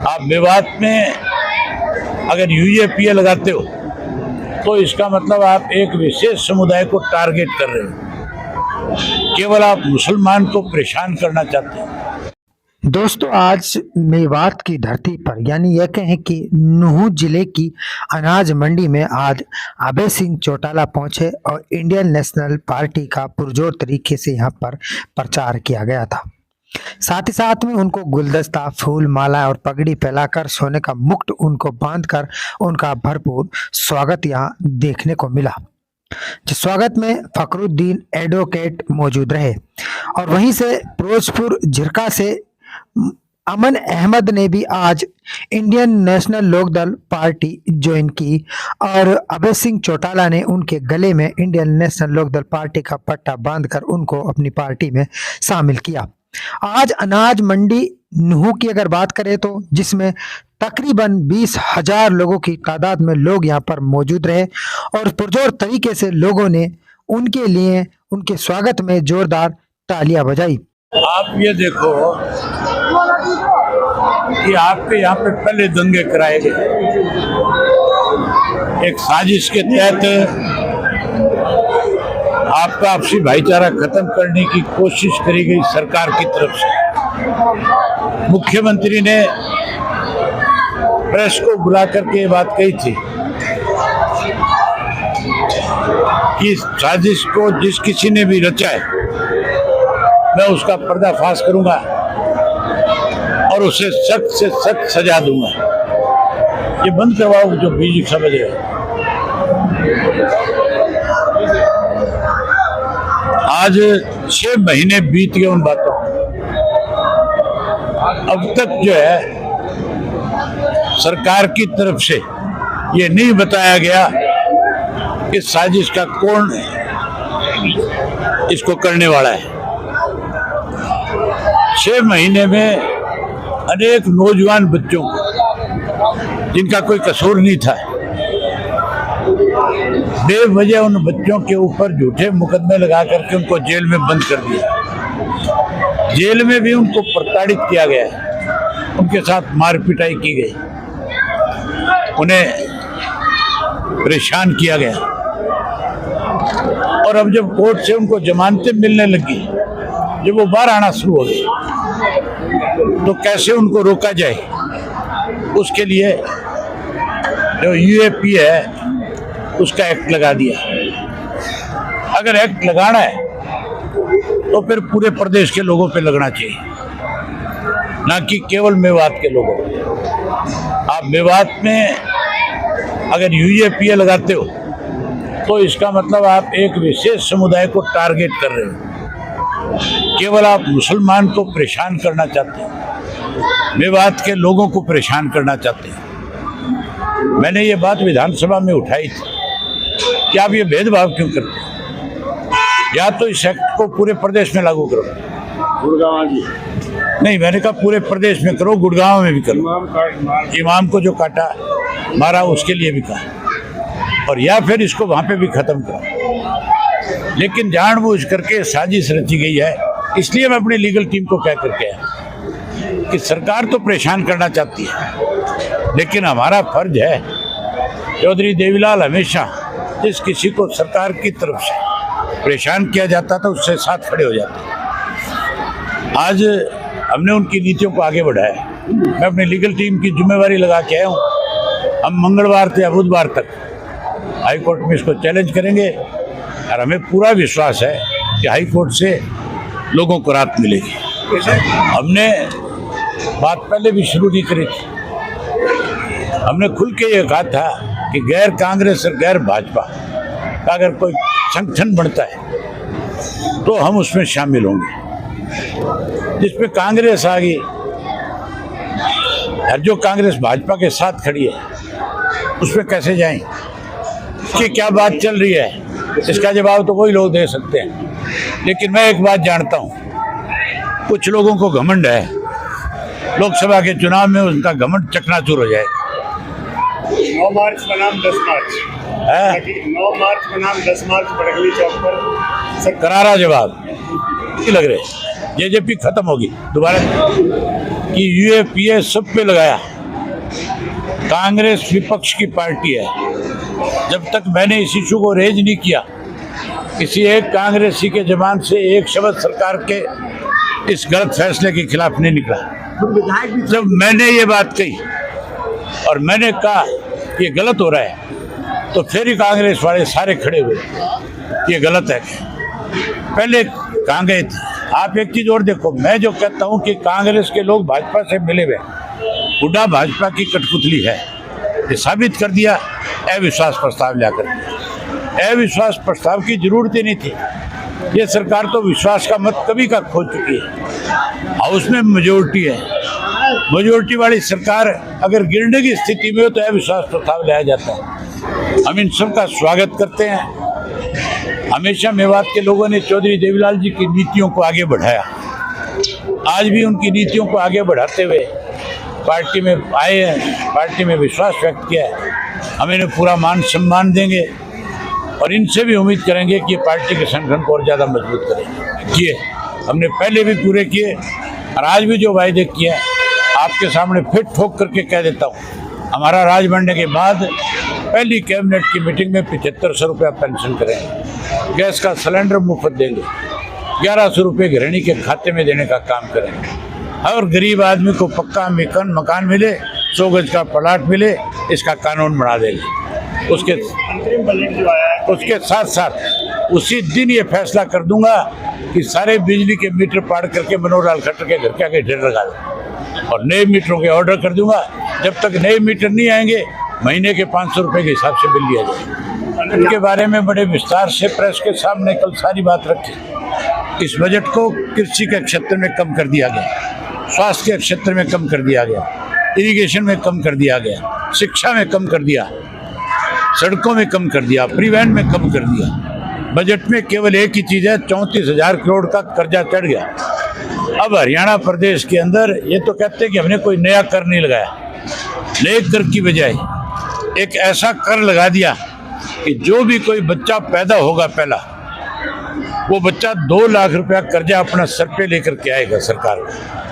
आप मेवात में अगर यूएपीए लगाते हो तो इसका मतलब आप एक विशेष समुदाय को टारगेट कर रहे हो। केवल आप मुसलमान को परेशान करना चाहते हैं। दोस्तों, आज मेवात की धरती पर यानी यह कहें कि नुहू जिले की अनाज मंडी में आज अभय सिंह चौटाला पहुंचे और इंडियन नेशनल पार्टी का पुरजोर तरीके से यहां पर प्रचार किया गया था। साथ ही साथ में उनको गुलदस्ता, फूल माला और पगड़ी फैलाकर सोने का मुकुट उनको बांधकर उनका भरपूर स्वागत यहां देखने को मिला। जिस स्वागत में फखरुद्दीन एडवोकेट मौजूद रहे और वहीं से फिरोजपुर झिरका से अमन अहमद ने भी आज Indian National Lokdal party join की और अभय सिंह चौटाला ने उनके गले में इंडियन नेशनल लोकदल पार्टी का पट्टा बांधकर उनको अपनी पार्टी में शामिल किया। आज अनाज मंडी नुहू की अगर बात करें तो जिसमें तकरीबन 20,000 लोगों की तादाद में लोग यहाँ पर मौजूद रहे और पुरजोर तरीके से लोगों ने उनके लिए उनके स्वागत में जोरदार तालियां बजाई। आप ये देखो कि आपके यहाँ पे पहले दंगे कराए गए, एक साजिश के तहत आपका आपसी भाईचारा खत्म करने की कोशिश करी गई सरकार की तरफ से। मुख्यमंत्री ने प्रेस को बुला करके ये बात कही थी कि साजिश को जिस किसी ने भी रचा है मैं उसका पर्दाफाश करूंगा और उसे सख्त से सख्त सजा दूंगा। ये बंद करवाओ जो बीजी समझ रहे। आज 6 महीने बीत गए उन बातों, अब तक जो है सरकार की तरफ से ये नहीं बताया गया कि साजिश का कौन इसको करने वाला है। 6 महीने में अनेक नौजवान बच्चों को जिनका कोई कसूर नहीं था, बेवजह उन बच्चों के ऊपर झूठे मुकदमे लगा करके उनको जेल में बंद कर दिया। जेल में भी उनको प्रताड़ित किया गया, उनके साथ मार पिटाई की गई, उन्हें परेशान किया गया। और अब जब कोर्ट से उनको जमानतें मिलने लगी, जब वो बाहर आना शुरू हो गए, तो कैसे उनको रोका जाए, उसके लिए जो यूएपी है उसका एक्ट लगा दिया। अगर एक्ट लगाना है तो फिर पूरे प्रदेश के लोगों पे लगना चाहिए, ना कि केवल मेवात के लोगों पे। आप मेवात में अगर यूएपीए लगाते हो तो इसका मतलब आप एक विशेष समुदाय को टारगेट कर रहे हो। केवल आप मुसलमान को परेशान करना चाहते हैं, मेवात के लोगों को परेशान करना चाहते हैं। मैंने ये बात विधानसभा में उठाई थी कि आप ये भेदभाव क्यों करते हैं, या तो इस एक्ट को पूरे प्रदेश में लागू करो। गुड़गांव जी नहीं, मैंने कहा पूरे प्रदेश में करो, गुड़गांव में भी करो। इमाम को जो काटा मारा उसके लिए भी कहा, और या फिर इसको वहां पे भी खत्म करो। लेकिन जानबूझ करके साजिश रची गई है। इसलिए मैं अपनी लीगल टीम को कह करके आया कि सरकार तो परेशान करना चाहती है, लेकिन हमारा फर्ज है। चौधरी देवीलाल हमेशा जिस किसी को सरकार की तरफ से परेशान किया जाता था उससे साथ खड़े हो जाते। आज हमने उनकी नीतियों को आगे बढ़ाया। मैं अपनी लीगल टीम की जिम्मेवारी लगा के आया हूँ। हम मंगलवार से या बुधवार तक हाई कोर्ट में इसको चैलेंज करेंगे और हमें पूरा विश्वास है कि हाई कोर्ट से लोगों को राहत मिलेगी। हमने बात पहले भी शुरू नहीं करी थी। हमने खुल के ये कहा था कि गैर कांग्रेस और गैर भाजपा का अगर कोई संगठन बनता है तो हम उसमें शामिल होंगे। जिसमें कांग्रेस आ गई और जो कांग्रेस भाजपा के साथ खड़ी है उसमें कैसे जाएं? इसकी क्या बात चल रही है, इसका जवाब तो वही लोग दे सकते हैं। लेकिन मैं एक बात जानता हूँ, कुछ लोगों को घमंड है, लोकसभा के चुनाव में उनका घमंड चकनाचूर हो जाएगा। 9 मार्च बनाम 10 मार्च 9 मार्च बनाम 10 मार्च बड़गली चौक पर करारा जवाब लग रहे। जेजेपी खत्म होगी दोबारा कि यूएपीए सब पे लगाया। कांग्रेस विपक्ष की पार्टी है। जब तक मैंने इस इशू को रेज नहीं किया, किसी एक कांग्रेसी के जबान से एक शब्द सरकार के इस गलत फैसले के खिलाफ नहीं निकला। जब मैंने ये बात कही और मैंने कहा ये गलत हो रहा है, तो फिर ही कांग्रेस वाले सारे खड़े हुए, ये गलत है। पहले कहाँ गए थे आप? एक चीज और देखो, मैं जो कहता हूँ कि कांग्रेस के लोग भाजपा से मिले हुए, बुढ़ा भाजपा की कठपुतली है, ये साबित कर दिया अविश्वास प्रस्ताव लाकर। अविश्वास प्रस्ताव की जरूरत ही नहीं थी। ये सरकार तो विश्वास का मत कभी का खो चुकी है। हाउस में मेजोरिटी है, मेजोरिटी वाली सरकार अगर गिरने की स्थिति में हो तो अविश्वास प्रस्ताव लाया जाता है। हम इन सब का स्वागत करते हैं। हमेशा मेवात के लोगों ने चौधरी देवीलाल जी की नीतियों को आगे बढ़ाया। आज भी उनकी नीतियों को आगे बढ़ाते हुए पार्टी में आए हैं, पार्टी में विश्वास व्यक्त किया है। हम इन्हें पूरा मान सम्मान देंगे और इनसे भी उम्मीद करेंगे कि पार्टी के संगठन को और ज़्यादा मजबूत करेंगे। किए हमने पहले भी पूरे किए और आज भी जो वायदे किए आपके सामने फिर ठोक करके कह देता हूँ। हमारा राज बनने के बाद पहली कैबिनेट की मीटिंग में 7500 रुपया पेंशन करेंगे, गैस का सिलेंडर मुफ्त देंगे, 1100 रुपये गृहिणी के खाते में देने का काम करेंगे और गरीब आदमी को पक्का मकान मिले, 100 गज का प्लाट मिले, इसका कानून बना देंगे। उसके साथ साथ उसी दिन ये फैसला कर दूंगा कि सारे बिजली के मीटर पाड़ करके मनोहर लाल खट्टर के घर के आगे ढेर लगा दें और नए मीटरों के ऑर्डर कर दूंगा। जब तक नए मीटर नहीं आएंगे महीने के 500 रुपये के हिसाब से बिल लिया जाएगा। इनके बारे में बड़े विस्तार से प्रेस के सामने कल सारी बात रखी। इस बजट को कृषि के क्षेत्र में कम कर दिया गया, स्वास्थ्य के क्षेत्र में कम कर दिया गया, इरिगेशन में कम कर दिया गया, शिक्षा में कम कर दिया, सड़कों में कम कर दिया, परिवहन में कम कर दिया। बजट में केवल एक ही चीज़ है, 34,000 करोड़ का कर्जा चढ़ गया। अब हरियाणा प्रदेश के अंदर ये तो कहते हैं कि हमने कोई नया कर नहीं लगाया, नए कर की बजाय एक ऐसा कर लगा दिया कि जो भी कोई बच्चा पैदा होगा पहला, वो बच्चा 2 लाख रुपया कर्जा अपना सर पे लेकर के आएगा सरकार को।